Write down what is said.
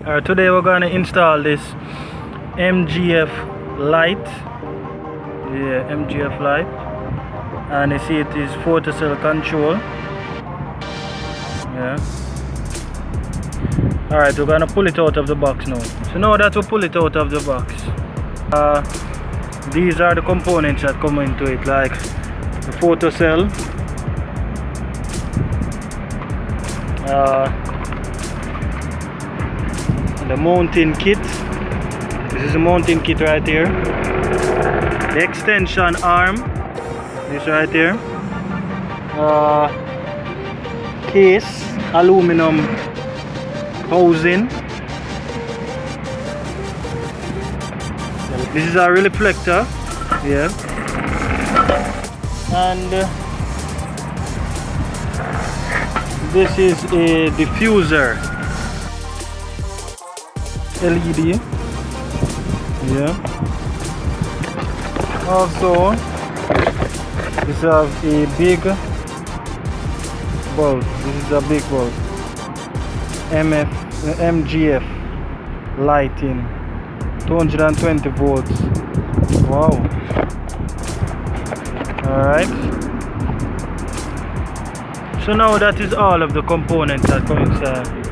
Today we're gonna install this MGF light. Yeah, MGF light, and you see it is photocell control. Yeah. Alright, we're gonna pull it out of the box now. So now that we pull it out of the box, these are the components that come into it, like the photocell, the mounting kit. This is the mounting kit right here. The extension arm, this right here. Case, aluminum housing. This is a reflector, yeah. And this is a diffuser LED, yeah. Also, this has a big bulb. This is a big bulb. MGF lighting, 220 volts. Wow. Alright. So now that is all of the components that come inside.